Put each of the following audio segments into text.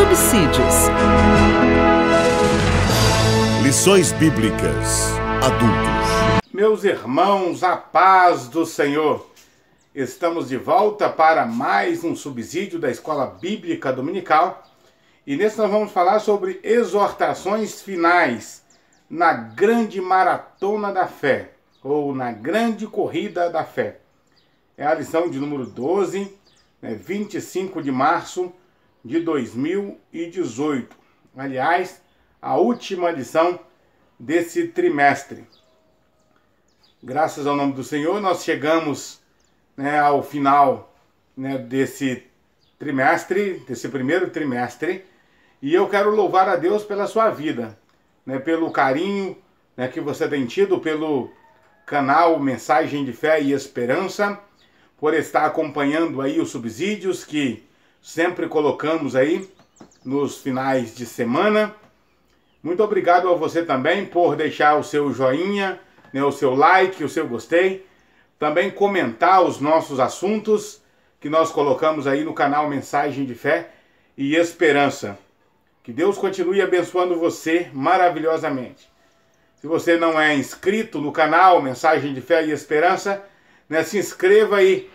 Subsídios. Lições Bíblicas Adultos. Meus irmãos, a paz do Senhor. Estamos de volta para mais um subsídio da Escola Bíblica Dominical. E nesse nós vamos falar sobre exortações finais na grande maratona da fé, ou na grande corrida da fé. É a lição de número 12, 25 de março de 2018. Aliás, a última lição desse trimestre. Graças ao nome do Senhor, nós chegamos ao final desse trimestre, desse primeiro trimestre, e eu quero louvar a Deus pela sua vida, pelo carinho que você tem tido pelo canal Mensagem de Fé e Esperança, por estar acompanhando aí os subsídios que sempre colocamos aí nos finais de semana. Muito obrigado a você também por deixar o seu joinha, o seu like, o seu gostei. Também comentar os nossos assuntos que nós colocamos aí no canal Mensagem de Fé e Esperança. Que Deus continue abençoando você maravilhosamente. Se você não é inscrito no canal Mensagem de Fé e Esperança, se inscreva aí.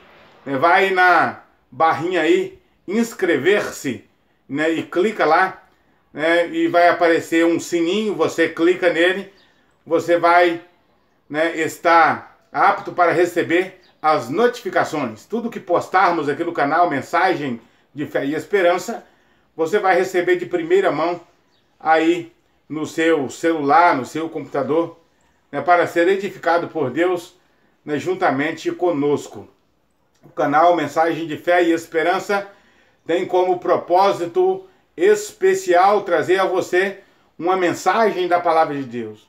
Vai na barrinha aí, inscrever-se, e clica lá, e vai aparecer um sininho, você clica nele, você vai estar apto para receber as notificações. Tudo que postarmos aqui no canal Mensagem de Fé e Esperança, você vai receber de primeira mão aí no seu celular, no seu computador, para ser edificado por Deus juntamente conosco. O canal Mensagem de Fé e Esperança tem como propósito especial trazer a você uma mensagem da Palavra de Deus.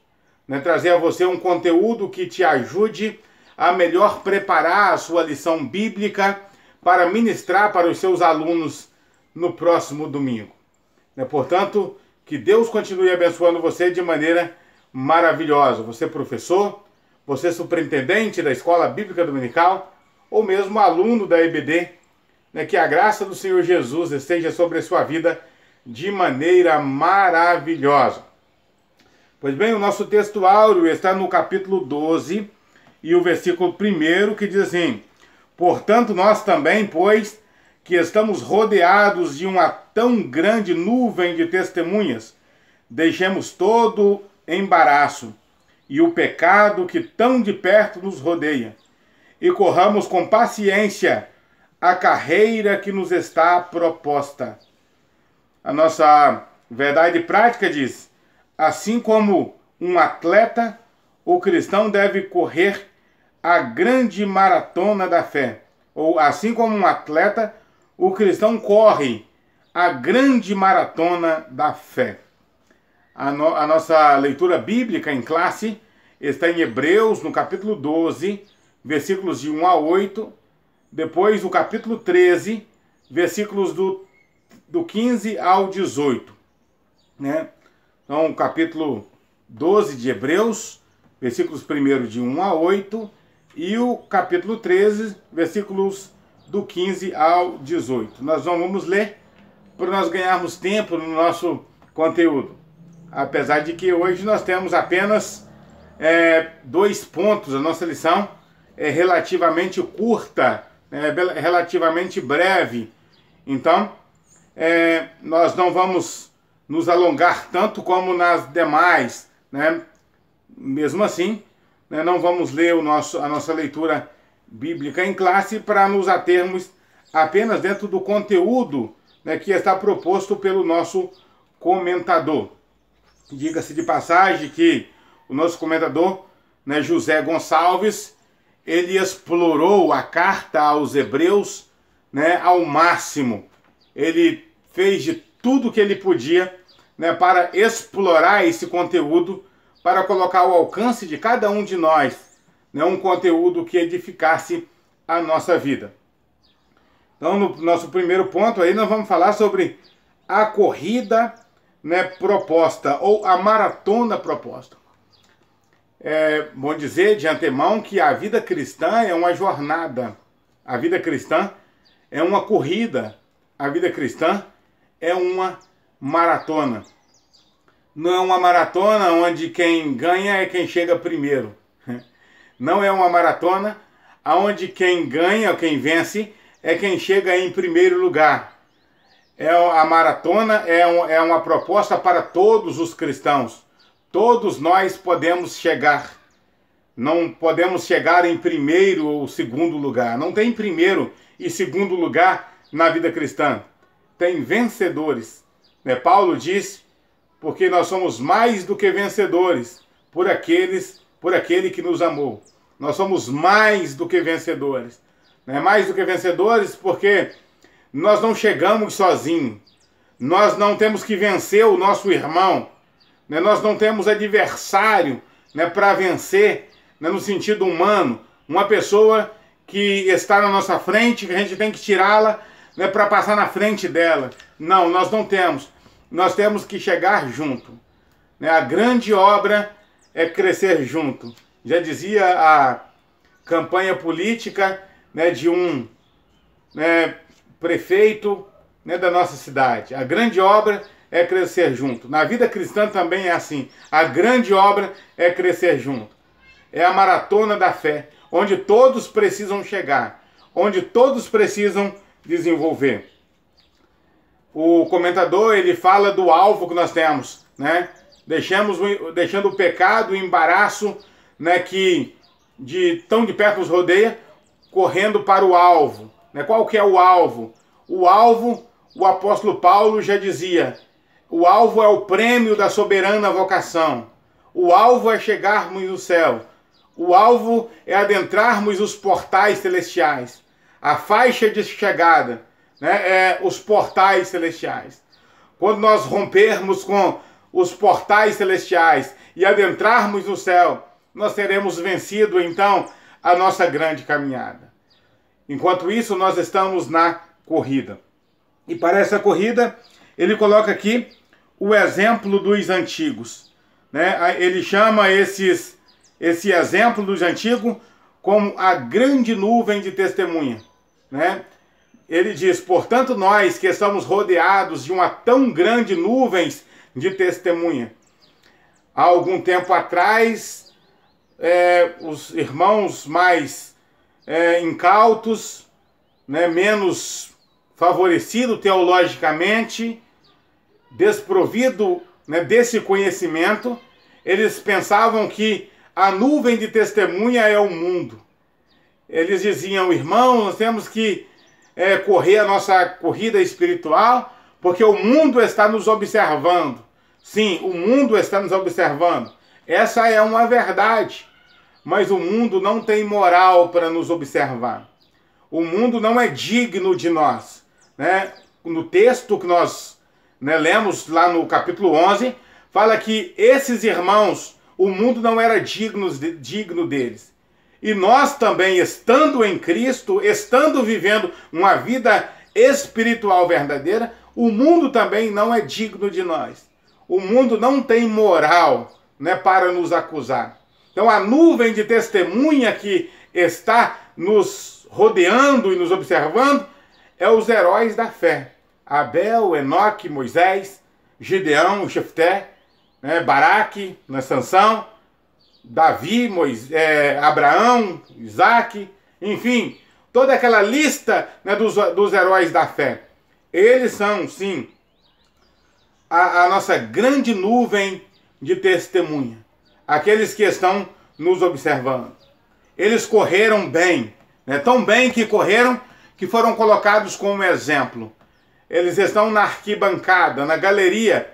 Trazer a você um conteúdo que te ajude a melhor preparar a sua lição bíblica para ministrar para os seus alunos no próximo domingo. Portanto, que Deus continue abençoando você de maneira maravilhosa. Você professor, você superintendente da Escola Bíblica Dominical, ou mesmo aluno da EBD, que a graça do Senhor Jesus esteja sobre a sua vida de maneira maravilhosa. Pois bem, o nosso texto áureo está no capítulo 12 e o versículo 1 que diz assim: portanto nós também, pois, que estamos rodeados de uma tão grande nuvem de testemunhas, deixemos todo embaraço e o pecado que tão de perto nos rodeia, e corramos com paciência a carreira que nos está proposta. A nossa verdade prática diz: assim como um atleta, o cristão deve correr a grande maratona da fé. Ou assim como um atleta, o cristão corre a grande maratona da fé. A nossa leitura bíblica em classe está em Hebreus, no capítulo 12, versículos de 1 a 8, depois o capítulo 13, versículos do 15 ao 18. Então, o capítulo 12 de Hebreus, versículos 1 de 1 a 8, e o capítulo 13, versículos do 15 ao 18. Nós não vamos ler para nós ganharmos tempo no nosso conteúdo. Apesar de que hoje nós temos apenas 2 pontos, a nossa lição é relativamente curta, relativamente breve. Então, nós não vamos nos alongar tanto como nas demais. Mesmo assim, não vamos ler a nossa leitura bíblica em classe para nos atermos apenas dentro do conteúdo que está proposto pelo nosso comentador. Diga-se de passagem que o nosso comentador, José Gonçalves, ele explorou a carta aos Hebreus ao máximo. Ele fez de tudo que ele podia para explorar esse conteúdo, para colocar ao alcance de cada um de nós um conteúdo que edificasse a nossa vida. Então, no nosso primeiro ponto aí, nós vamos falar sobre a corrida proposta, ou a maratona proposta. É bom dizer de antemão que a vida cristã é uma jornada. A vida cristã é uma corrida. A vida cristã é uma maratona. Não é uma maratona onde quem ganha é quem chega primeiro. Não é uma maratona onde quem ganha, quem vence, é quem chega em primeiro lugar. A maratona é uma proposta para todos os cristãos. Todos nós podemos chegar. Não podemos chegar em primeiro ou segundo lugar. Não tem primeiro e segundo lugar na vida cristã. Tem vencedores. Paulo diz, porque nós somos mais do que vencedores por aquele que nos amou. Nós somos mais do que vencedores. Mais do que vencedores porque nós não chegamos sozinhos. Nós não temos que vencer o nosso irmão. Nós não temos adversário para vencer, no sentido humano. Uma pessoa que está na nossa frente, que a gente tem que tirá-la para passar na frente dela. Não, nós não temos. Nós temos que chegar junto. A grande obra é crescer junto. Já dizia a campanha política de um prefeito da nossa cidade. A grande obra é crescer junto. Na vida cristã também é assim. A grande obra é crescer junto. É a maratona da fé, onde todos precisam chegar, onde todos precisam desenvolver. O comentador, ele fala do alvo que nós temos, deixando o pecado, o embaraço, que tão de perto nos rodeia, correndo para o alvo. Qual que é o alvo? O alvo, o apóstolo Paulo já dizia, o alvo é o prêmio da soberana vocação. O alvo é chegarmos no céu. O alvo é adentrarmos os portais celestiais. A faixa de chegada é os portais celestiais. Quando nós rompermos com os portais celestiais e adentrarmos no céu, nós teremos vencido, então, a nossa grande caminhada. Enquanto isso, nós estamos na corrida. E para essa corrida, ele coloca aqui o exemplo dos antigos. Ele chama esse exemplo dos antigos como a grande nuvem de testemunha. Ele diz, portanto, nós que estamos rodeados de uma tão grande nuvem de testemunha. Há algum tempo atrás, os irmãos mais incautos, menos favorecidos teologicamente, desprovido desse conhecimento, eles pensavam que a nuvem de testemunha é o mundo. Eles diziam, irmão, nós temos que correr a nossa corrida espiritual, porque o mundo está nos observando. Sim, o mundo está nos observando. Essa é uma verdade. Mas o mundo não tem moral para nos observar. O mundo não é digno de nós. No texto que nós lemos lá no capítulo 11, fala que esses irmãos, o mundo não era digno deles. E nós também, estando em Cristo, estando vivendo uma vida espiritual verdadeira, o mundo também não é digno de nós. O mundo não tem moral para nos acusar. Então a nuvem de testemunha que está nos rodeando e nos observando é os heróis da fé. Abel, Enoque, Moisés, Gideão, Jefté, Baraque, Sansão, Davi, Abraão, Isaac, enfim, toda aquela lista dos heróis da fé. Eles são, sim, a nossa grande nuvem de testemunha. Aqueles que estão nos observando. Eles correram bem, tão bem que correram que foram colocados como exemplo. Eles estão na arquibancada, na galeria,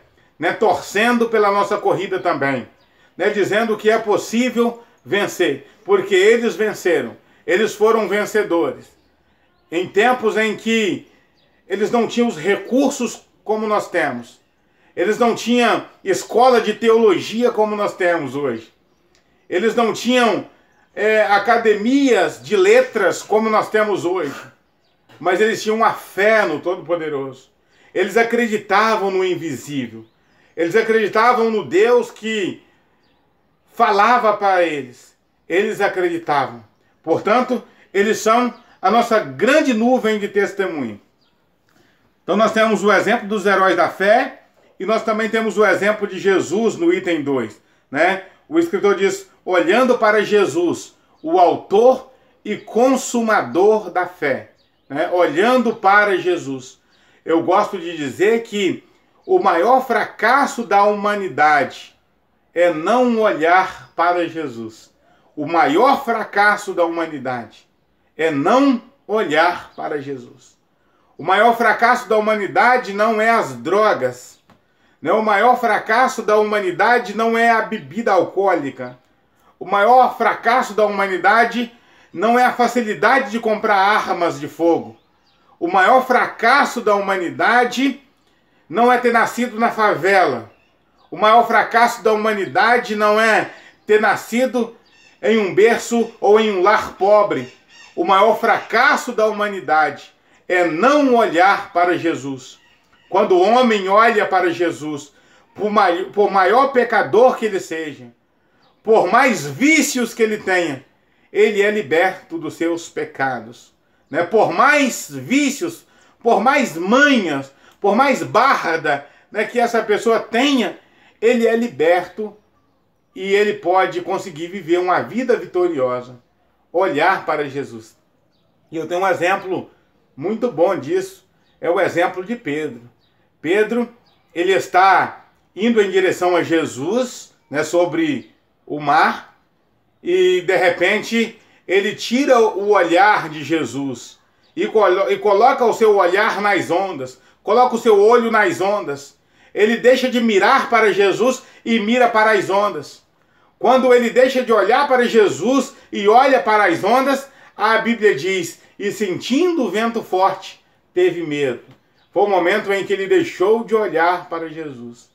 torcendo pela nossa corrida também. Dizendo que é possível vencer, porque eles venceram, eles foram vencedores. Em tempos em que eles não tinham os recursos como nós temos, eles não tinham escola de teologia como nós temos hoje, eles não tinham academias de letras como nós temos hoje, mas eles tinham uma fé no Todo-Poderoso. Eles acreditavam no invisível, eles acreditavam no Deus que falava para eles. Eles acreditavam. Portanto, eles são a nossa grande nuvem de testemunho. Então nós temos o exemplo dos heróis da fé E nós também temos o exemplo de Jesus no item 2, né? O escritor diz, olhando para Jesus, o autor e consumador da fé, né? Olhando para Jesus. Eu gosto de dizer que o maior fracasso da humanidade é não olhar para Jesus. O maior fracasso da humanidade é não olhar para Jesus. O maior fracasso da humanidade não é as drogas. O maior fracasso da humanidade não é a bebida alcoólica. O maior fracasso da humanidade não é a facilidade de comprar armas de fogo. O maior fracasso da humanidade não é ter nascido na favela. O maior fracasso da humanidade não é ter nascido em um berço ou em um lar pobre. O maior fracasso da humanidade é não olhar para Jesus. Quando o homem olha para Jesus, por maior pecador que ele seja, por mais vícios que ele tenha, ele é liberto dos seus pecados. Né? Por mais vícios, por mais manhas, por mais barda, né, que essa pessoa tenha, ele é liberto e ele pode conseguir viver uma vida vitoriosa. Olhar para Jesus. E eu tenho um exemplo muito bom disso, é o exemplo de Pedro. Pedro, ele está indo em direção a Jesus, né, sobre o mar, e de repente ele tira o olhar de Jesus e coloca o seu olhar nas ondas, coloca o seu olho nas ondas. Ele deixa de mirar para Jesus e mira para as ondas. Quando ele deixa de olhar para Jesus e olha para as ondas, a Bíblia diz, e sentindo o vento forte, teve medo. Foi o momento em que ele deixou de olhar para Jesus.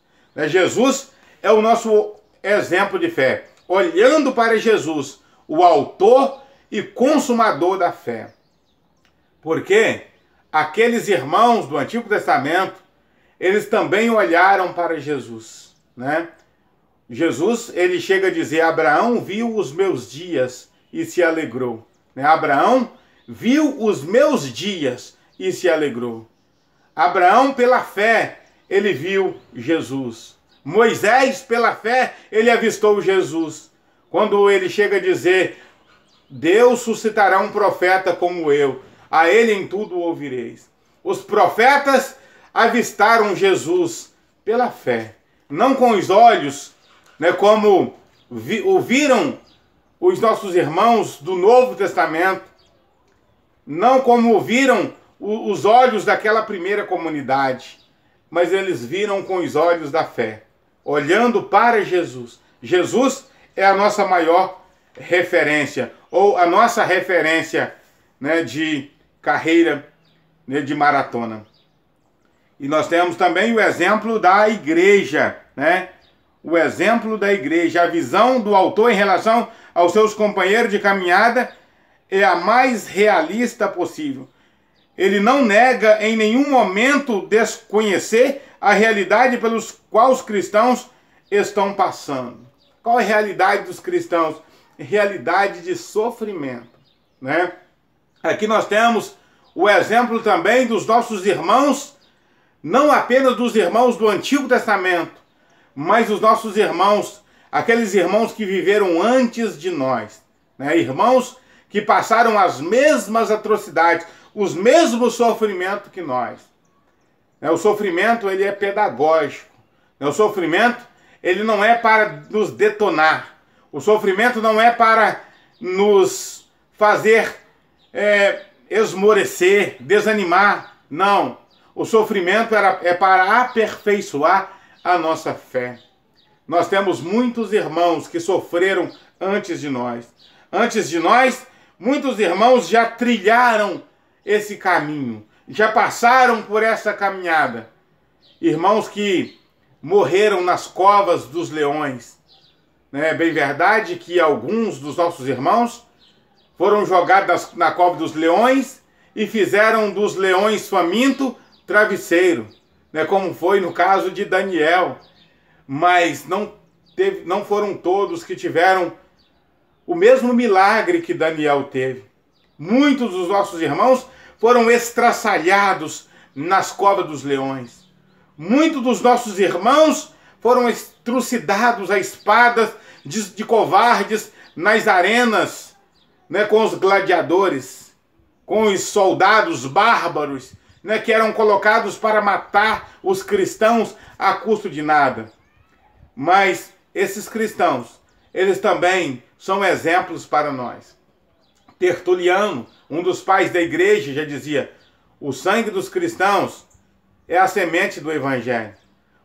Jesus é o nosso exemplo de fé. Olhando para Jesus, o autor e consumador da fé. Porque aqueles irmãos do Antigo Testamento, eles também olharam para Jesus, né? Jesus, ele chega a dizer, Abraão viu os meus dias e se alegrou. Abraão viu os meus dias e se alegrou. Abraão, pela fé, ele viu Jesus. Moisés, pela fé, ele avistou Jesus. Quando ele chega a dizer, Deus suscitará um profeta como eu, a ele em tudo ouvireis. Os profetas avistaram Jesus pela fé, não com os olhos, né, como ouviram os nossos irmãos do Novo Testamento, não como ouviram os olhos daquela primeira comunidade, mas eles viram com os olhos da fé, olhando para Jesus. Jesus é a nossa maior referência, ou a nossa referência, né, de carreira, né, de maratona. E nós temos também o exemplo da igreja, né? O exemplo da igreja, a visão do autor em relação aos seus companheiros de caminhada é a mais realista possível. Ele não nega em nenhum momento desconhecer a realidade pelos qual os cristãos estão passando. Qual é a realidade dos cristãos? Realidade de sofrimento, né? Aqui nós temos o exemplo também dos nossos irmãos, não apenas dos irmãos do Antigo Testamento, mas os nossos irmãos, aqueles irmãos que viveram antes de nós, né? Irmãos que passaram as mesmas atrocidades, os mesmos sofrimentos que nós. O sofrimento, ele é pedagógico. O sofrimento, ele não é para nos detonar. O sofrimento não é para nos fazer esmorecer, desanimar. Não. O sofrimento é para aperfeiçoar a nossa fé. Nós temos muitos irmãos que sofreram antes de nós. Antes de nós, muitos irmãos já trilharam esse caminho, já passaram por essa caminhada. Irmãos que morreram nas covas dos leões. É bem verdade que alguns dos nossos irmãos foram jogados na cova dos leões e fizeram dos leões famintos travesseiro, né, como foi no caso de Daniel. Mas não foram todos que tiveram o mesmo milagre que Daniel teve. Muitos dos nossos irmãos foram estraçalhados nas covas dos leões. Muitos dos nossos irmãos foram trucidados a espadas de covardes nas arenas, né, com os gladiadores, com os soldados bárbaros, né, que eram colocados para matar os cristãos a custo de nada. Mas esses cristãos, eles também são exemplos para nós. Tertuliano, um dos pais da igreja, já dizia: o sangue dos cristãos é a semente do evangelho.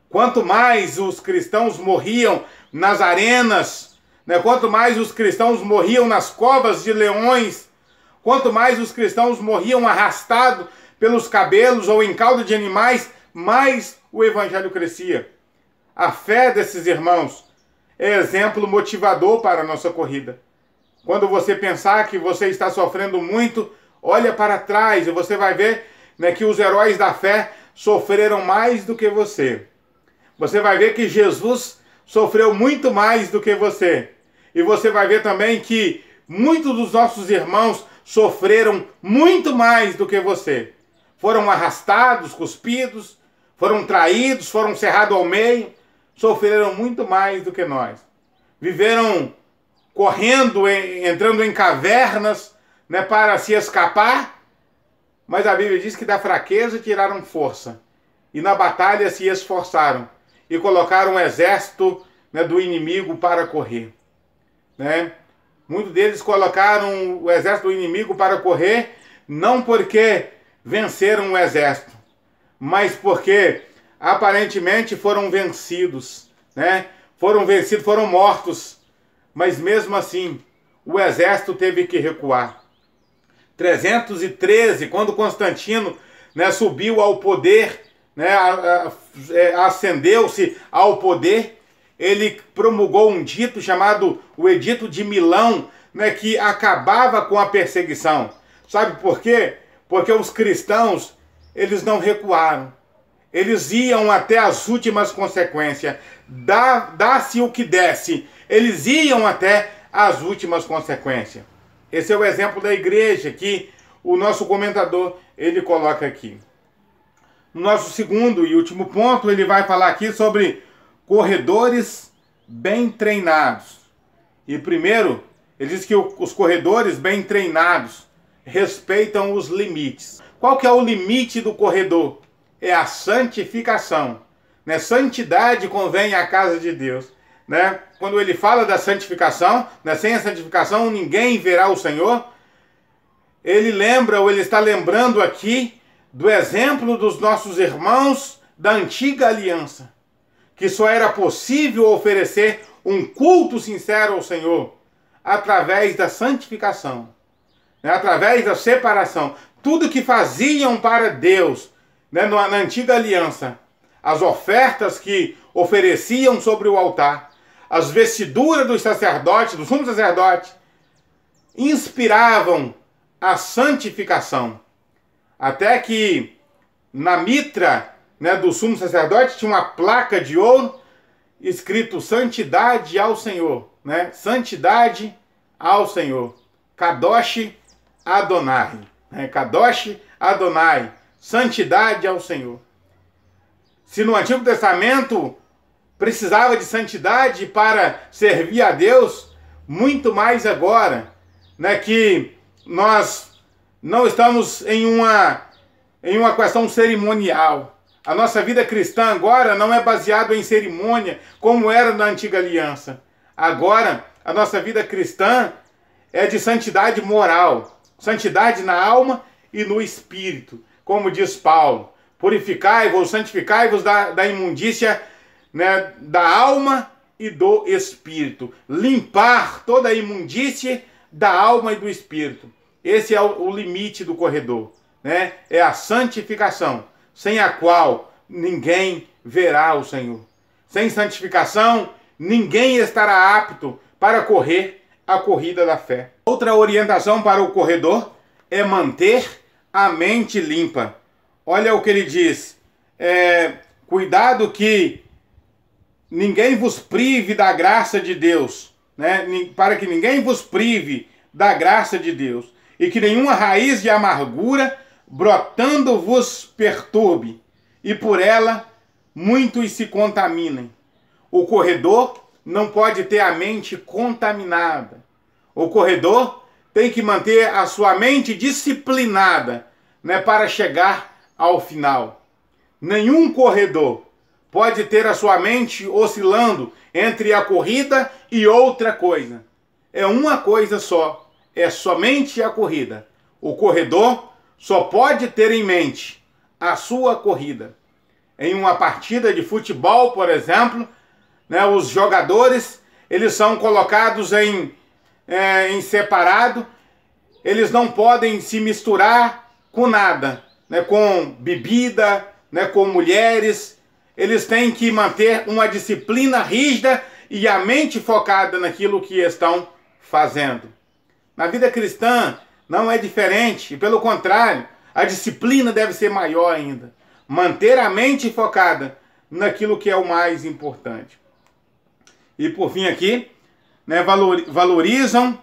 Quanto mais os cristãos morriam nas arenas, né, quanto mais os cristãos morriam nas covas de leões, quanto mais os cristãos morriam arrastados pelos cabelos ou em cauda de animais, mais o evangelho crescia. A fé desses irmãos é exemplo motivador para a nossa corrida. Quando você pensar que você está sofrendo muito, olha para trás e você vai ver, né, que os heróis da fé sofreram mais do que você. Você vai ver que Jesus sofreu muito mais do que você. E você vai ver também que muitos dos nossos irmãos sofreram muito mais do que você. Foram arrastados, cuspidos, foram traídos, foram cerrados ao meio, sofreram muito mais do que nós. Viveram correndo, entrando em cavernas, né, para se escapar, mas a Bíblia diz que da fraqueza tiraram força, e na batalha se esforçaram, e colocaram o exército, né, do inimigo para correr. Né? Muitos deles colocaram o exército do inimigo para correr, não porque venceram o exército, mas porque aparentemente foram vencidos, né? Foram vencidos, foram mortos, mas mesmo assim o exército teve que recuar. 313, quando Constantino, né, subiu ao poder, né, ascendeu-se ao poder, ele promulgou um dito chamado o Edito de Milão, né, que acabava com a perseguição. Sabe por quê? Porque os cristãos, eles não recuaram. Eles iam até as últimas consequências. Dá-se o que desse. Eles iam até as últimas consequências. Esse é o exemplo da igreja que o nosso comentador, ele coloca aqui. No nosso segundo e último ponto, ele vai falar aqui sobre corredores bem treinados. E primeiro, ele diz que os corredores bem treinados respeitam os limites. Qual que é o limite do corredor? É a santificação. Né? Santidade convém à casa de Deus. Né? Quando ele fala da santificação, né? Sem a santificação ninguém verá o Senhor. Ele lembra, ou ele está lembrando aqui, do exemplo dos nossos irmãos da antiga aliança, que só era possível oferecer um culto sincero ao Senhor através da santificação, né? Através da separação. Tudo que faziam para Deus, né, na antiga aliança, as ofertas que ofereciam sobre o altar, as vestiduras dos sacerdotes, do sumo sacerdote, inspiravam a santificação. Até que na mitra, né, do sumo sacerdote tinha uma placa de ouro escrito Santidade ao Senhor. Né? Santidade ao Senhor. Kadosh Adonai. Né? Kadosh Adonai. Santidade ao Senhor. Se no Antigo Testamento precisava de santidade para servir a Deus, muito mais agora, né, que nós não estamos em uma questão cerimonial. A nossa vida cristã agora não é baseada em cerimônia, como era na antiga aliança. Agora, a nossa vida cristã é de santidade moral, santidade na alma e no espírito. Como diz Paulo, purificai-vos, santificai-vos da imundícia, né, da alma e do espírito. Limpar toda a imundície da alma e do espírito. Esse é o limite do corredor, né? É a santificação, sem a qual ninguém verá o Senhor. Sem santificação, ninguém estará apto para correr a corrida da fé. Outra orientação para o corredor é manter a mente limpa. Olha o que ele diz. Cuidado que ninguém vos prive da graça de Deus, né? Para que ninguém vos prive da graça de Deus, e que nenhuma raiz de amargura brotando vos perturbe, e por ela muitos se contaminem. O corredor não pode ter a mente contaminada. O corredor tem que manter a sua mente disciplinada, né, para chegar ao final. Nenhum corredor pode ter a sua mente oscilando entre a corrida e outra coisa. É uma coisa só, é somente a corrida. O corredor só pode ter em mente a sua corrida. Em uma partida de futebol, por exemplo, né, os jogadores, eles são colocados em separado, eles não podem se misturar com nada, né, com bebida, né, com mulheres. Eles têm que manter uma disciplina rígida e a mente focada naquilo que estão fazendo. Na vida cristã não é diferente, e pelo contrário, a disciplina deve ser maior ainda. Manter a mente focada naquilo que é o mais importante. E por fim aqui, né, valorizam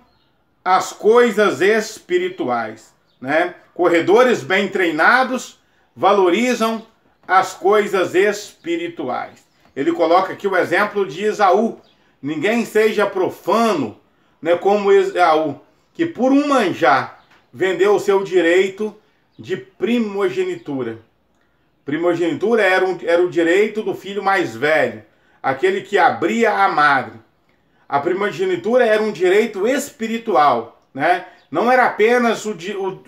as coisas espirituais. Né? Corredores bem treinados valorizam as coisas espirituais. Ele coloca aqui o exemplo de Esaú. Ninguém seja profano, né, como Esaú, que por um manjar vendeu o seu direito de primogenitura. Primogenitura era o direito do filho mais velho, aquele que abria a madre. A primogenitura era um direito espiritual, né? Não era apenas o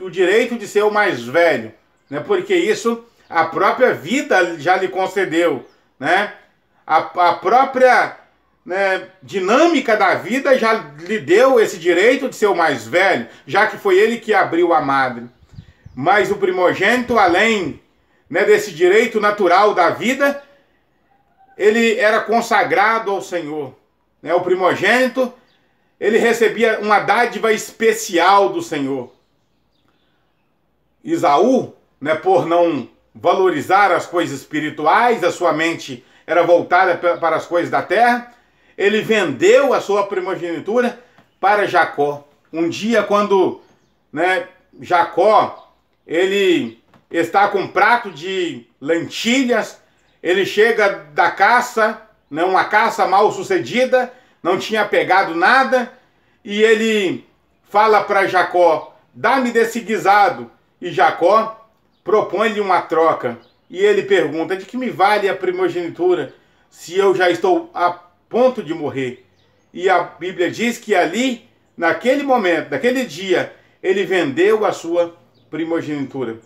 direito de ser o mais velho, né? Porque isso a própria vida já lhe concedeu, né? A própria, né, dinâmica da vida já lhe deu esse direito de ser o mais velho, já que foi ele que abriu a madre. Mas o primogênito, além, né, desse direito natural da vida, ele era consagrado ao Senhor. Né? O primogênito, ele recebia uma dádiva especial do Senhor. Esaú, né, por não valorizar as coisas espirituais, a sua mente era voltada para as coisas da terra, ele vendeu a sua primogenitura para Jacó. Um dia, quando, né, Jacó, ele está com um prato de lentilhas, ele chega da caça, né, uma caça mal sucedida, não tinha pegado nada, e ele fala para Jacó, dá-me desse guisado. E Jacó propõe-lhe uma troca. E ele pergunta, de que me vale a primogenitura se eu já estou a ponto de morrer? E a Bíblia diz que ali, naquele momento, naquele dia, ele vendeu a sua primogenitura.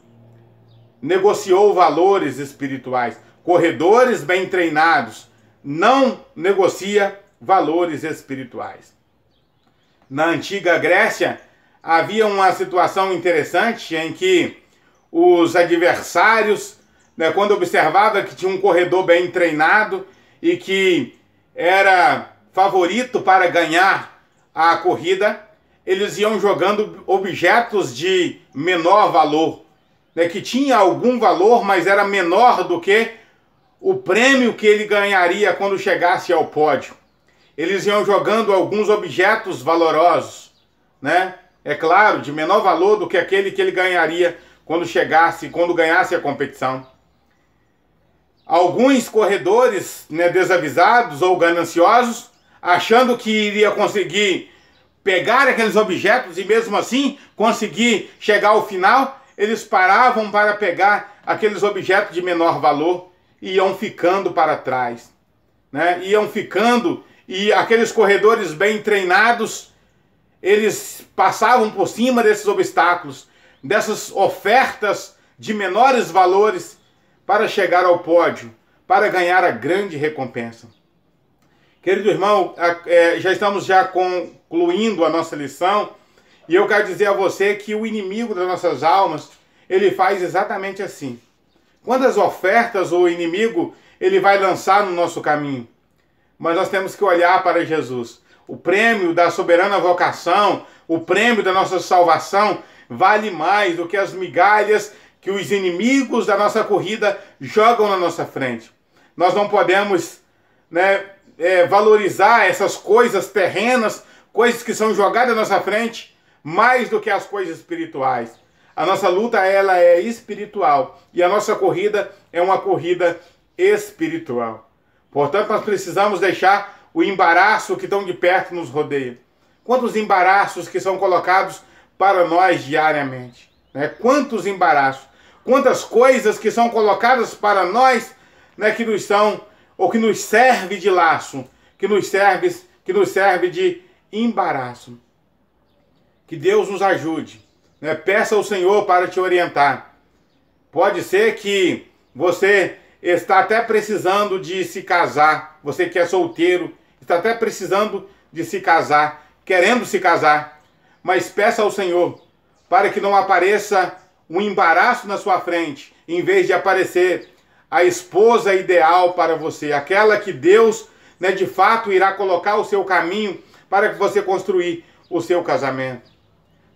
Negociou valores espirituais. Corredores bem treinados não negocia valores espirituais. Na antiga Grécia, havia uma situação interessante em que os adversários, né, quando observava que tinha um corredor bem treinado e que era favorito para ganhar a corrida, eles iam jogando objetos de menor valor, né, que tinha algum valor, mas era menor do que o prêmio que ele ganharia quando chegasse ao pódio. Eles iam jogando alguns objetos valorosos, né? É claro, de menor valor do que aquele que ele ganharia quando ganhasse a competição. Alguns corredores, né, desavisados ou gananciosos, achando que iria conseguir pegar aqueles objetos e mesmo assim conseguir chegar ao final, eles paravam para pegar aqueles objetos de menor valor e iam ficando para trás, né? Iam ficando, e aqueles corredores bem treinados, eles passavam por cima desses obstáculos, dessas ofertas de menores valores para chegar ao pódio, para ganhar a grande recompensa. Querido irmão, já estamos concluindo a nossa lição, e eu quero dizer a você que o inimigo das nossas almas, ele faz exatamente assim. Quantas ofertas o inimigo ele vai lançar no nosso caminho? Mas nós temos que olhar para Jesus. O prêmio da soberana vocação, o prêmio da nossa salvação, vale mais do que as migalhas que os inimigos da nossa corrida jogam na nossa frente. Nós não podemos, né, valorizar essas coisas terrenas, coisas que são jogadas na nossa frente, mais do que as coisas espirituais. A nossa luta, ela é espiritual, e a nossa corrida é uma corrida espiritual. Portanto, nós precisamos deixar o embaraço que tão de perto nos rodeia. Quantos embaraços que são colocados para nós diariamente, né? Quantos embaraços, quantas coisas que são colocadas para nós, né, que nos são, ou que nos serve de laço, que nos serve de embaraço. Que Deus nos ajude, né? Peça ao Senhor para te orientar. Pode ser que você está até precisando de se casar, você que é solteiro, está até precisando de se casar, querendo se casar, mas peça ao Senhor para que não apareça um embaraço na sua frente, em vez de aparecer a esposa ideal para você, aquela que Deus, né, de fato irá colocar o seu caminho para que você construir o seu casamento.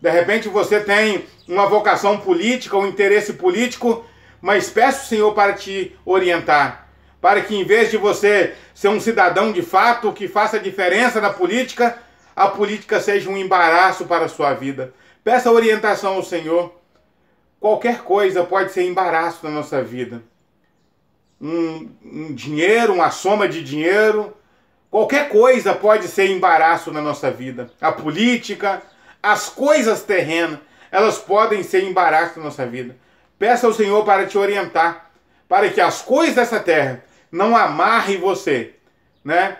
De repente você tem uma vocação política, um interesse político, mas peça ao Senhor para te orientar, para que em vez de você ser um cidadão de fato que faça diferença na política, a política seja um embaraço para a sua vida. Peça orientação ao Senhor. Qualquer coisa pode ser embaraço na nossa vida. Um dinheiro, uma soma de dinheiro, qualquer coisa pode ser embaraço na nossa vida. A política, as coisas terrenas, elas podem ser embaraço na nossa vida. Peça ao Senhor para te orientar, para que as coisas dessa terra não amarrem você, né?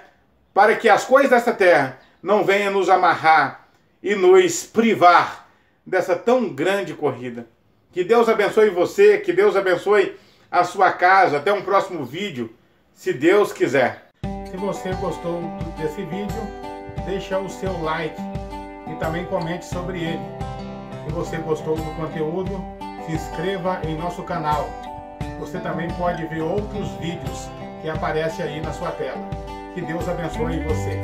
Para que as coisas dessa terra não venham nos amarrar e nos privar dessa tão grande corrida. Que Deus abençoe você, que Deus abençoe a sua casa. Até um próximo vídeo, se Deus quiser. Se você gostou desse vídeo, deixa o seu like e também comente sobre ele. Se você gostou do conteúdo, se inscreva em nosso canal. Você também pode ver outros vídeos que aparecem aí na sua tela. Que Deus abençoe você.